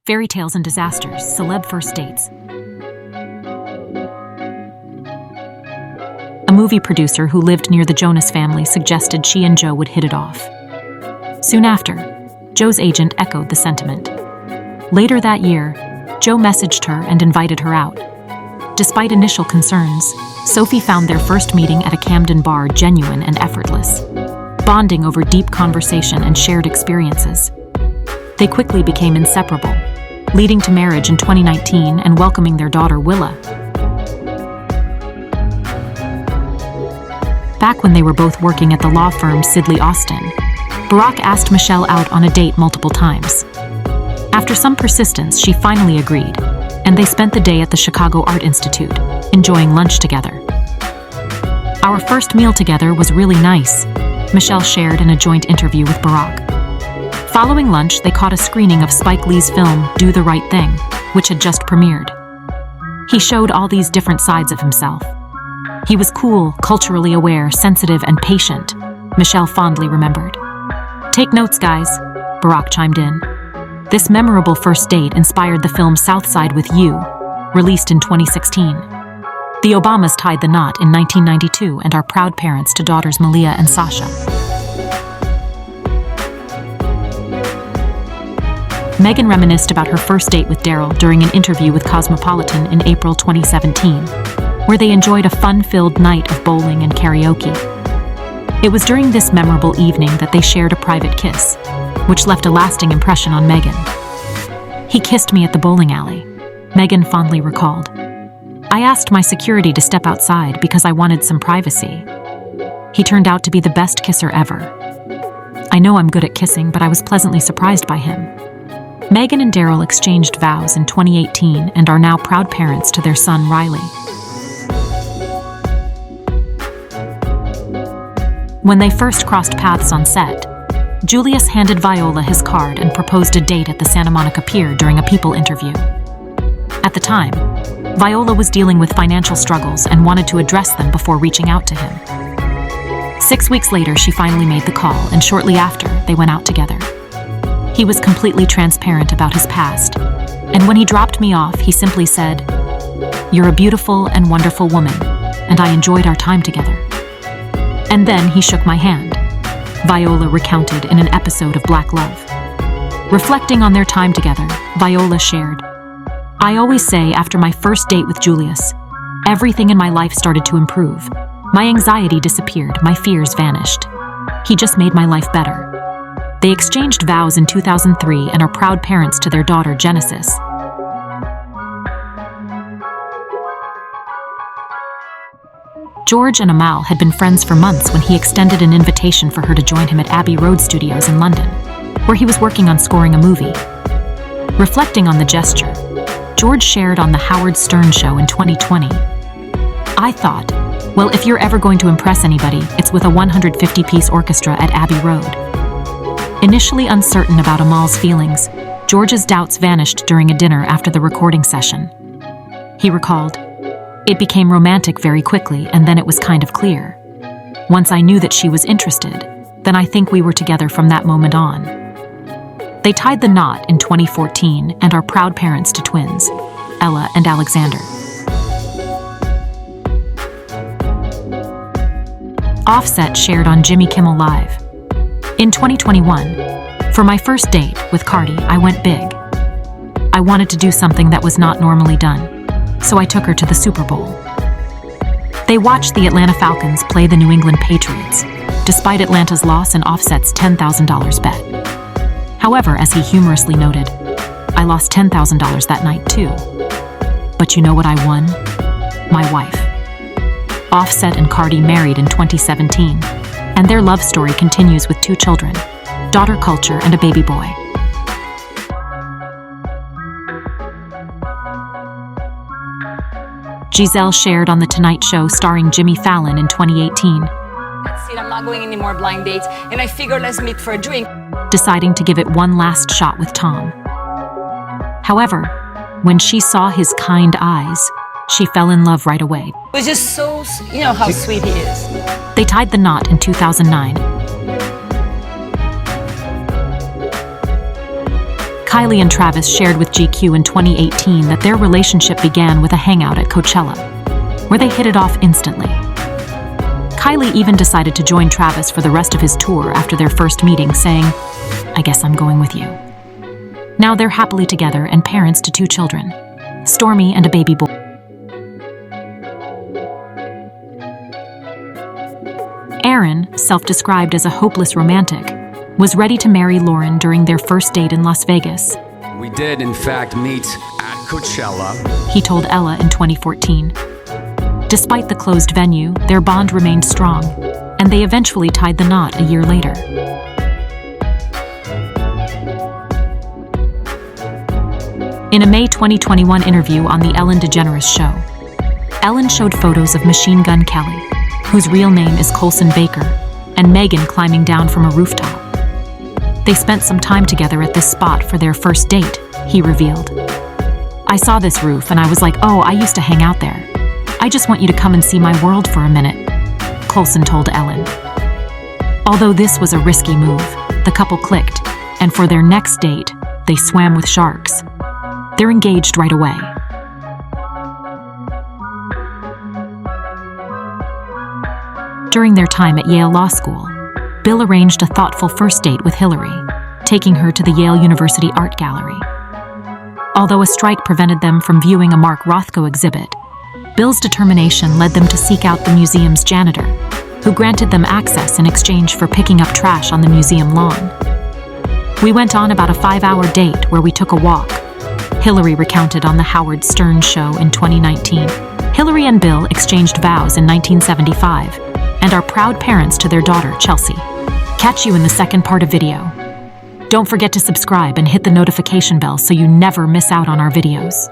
Fairytales and Disasters, Celeb First Dates. A movie producer who lived near the Jonas family suggested she and Joe would hit it off. Soon after, Joe's agent echoed the sentiment. Later that year, Joe messaged her and invited her out. Despite initial concerns, Sophie found their first meeting at a Camden bar genuine and effortless, bonding over deep conversation and shared experiences. They quickly became inseparable, leading to marriage in 2019 and welcoming their daughter Willa. Back when they were both working at the law firm Sidley Austin, Barack asked Michelle out on a date multiple times. After some persistence, she finally agreed, and they spent the day at the Chicago Art Institute, enjoying lunch together. "Our first meal together was really nice," Michelle shared in a joint interview with Barack. Following lunch, they caught a screening of Spike Lee's film Do the Right Thing, which had just premiered. He showed all these different sides of himself. He was cool, culturally aware, sensitive, and patient, Michelle fondly remembered. "Take notes, guys," Barack chimed in. This memorable first date inspired the film Southside with You, released in 2016. The Obamas tied the knot in 1992 and are proud parents to daughters Malia and Sasha. Meghan reminisced about her first date with Daryl during an interview with Cosmopolitan in April 2017, where they enjoyed a fun-filled night of bowling and karaoke. It was during this memorable evening that they shared a private kiss, which left a lasting impression on Meghan. "He kissed me at the bowling alley," Meghan fondly recalled. "I asked my security to step outside because I wanted some privacy. He turned out to be the best kisser ever. I know I'm good at kissing, but I was pleasantly surprised by him." Meghan and Daryl exchanged vows in 2018 and are now proud parents to their son Riley. When they first crossed paths on set, Julius handed Viola his card and proposed a date at the Santa Monica Pier during a People interview. At the time, Viola was dealing with financial struggles and wanted to address them before reaching out to him. 6 weeks later, she finally made the call, and shortly after, they went out together. He was completely transparent about his past, and when he dropped me off, he simply said, "You're a beautiful and wonderful woman, and I enjoyed our time together." And then he shook my hand, Viola recounted in an episode of Black Love. Reflecting on their time together, Viola shared, "I always say after my first date with Julius, everything in my life started to improve. My anxiety disappeared, my fears vanished. He just made my life better." They exchanged vows in 2003 and are proud parents to their daughter Genesis. George and Amal had been friends for months when he extended an invitation for her to join him at Abbey Road Studios in London, where he was working on scoring a movie. Reflecting on the gesture, George shared on The Howard Stern Show in 2020, "I thought, well, if you're ever going to impress anybody, it's with a 150-piece orchestra at Abbey Road." Initially uncertain about Amal's feelings, George's doubts vanished during a dinner after the recording session. He recalled, "It became romantic very quickly, and then it was kind of clear. Once I knew that she was interested, then I think we were together from that moment on." They tied the knot in 2014 and are proud parents to twins, Ella and Alexander. Offset shared on Jimmy Kimmel Live. In 2021, "For my first date with Cardi, I went big. I wanted to do something that was not normally done, so I took her to the Super Bowl." They watched the Atlanta Falcons play the New England Patriots, despite Atlanta's loss and Offset's $10,000 bet. However, as he humorously noted, "I lost $10,000 that night too. But you know what I won? My wife." Offset and Cardi married in 2017, and their love story continues with 2 children, daughter Culture and a baby boy. Gisele shared on The Tonight Show starring Jimmy Fallon in 2018. "That's it, I'm not going any more blind dates, and I figure let's meet for a drink." Deciding to give it one last shot with Tom. However, when she saw his kind eyes, she fell in love right away. It was just so, how sweet he is. They tied the knot in 2009. Kylie and Travis shared with GQ in 2018 that their relationship began with a hangout at Coachella, where they hit it off instantly. Kylie even decided to join Travis for the rest of his tour after their first meeting, saying, "I guess I'm going with you." Now they're happily together and parents to 2 children, Stormy and a baby boy. Aaron, self-described as a hopeless romantic, was ready to marry Lauren during their first date in Las Vegas. "We did, in fact, meet at Coachella," he told Ella in 2014. Despite the closed venue, their bond remained strong, and they eventually tied the knot a year later. In a May 2021 interview on The Ellen DeGeneres Show, Ellen showed photos of Machine Gun Kelly, whose real name is Colson Baker, and Meghan climbing down from a rooftop. They spent some time together at this spot for their first date, he revealed. "I saw this roof and I was like, oh, I used to hang out there. I just want you to come and see my world for a minute," Colson told Ellen. Although this was a risky move, the couple clicked, and for their next date, they swam with sharks. They're engaged right away. During their time at Yale Law School, Bill arranged a thoughtful first date with Hillary, taking her to the Yale University Art Gallery. Although a strike prevented them from viewing a Mark Rothko exhibit, Bill's determination led them to seek out the museum's janitor, who granted them access in exchange for picking up trash on the museum lawn. "We went on about a 5-hour date where we took a walk," Hillary recounted on The Howard Stern Show in 2019. Hillary and Bill exchanged vows in 1975 and are proud parents to their daughter, Chelsea. Catch you in the second part of video. Don't forget to subscribe and hit the notification bell so you never miss out on our videos.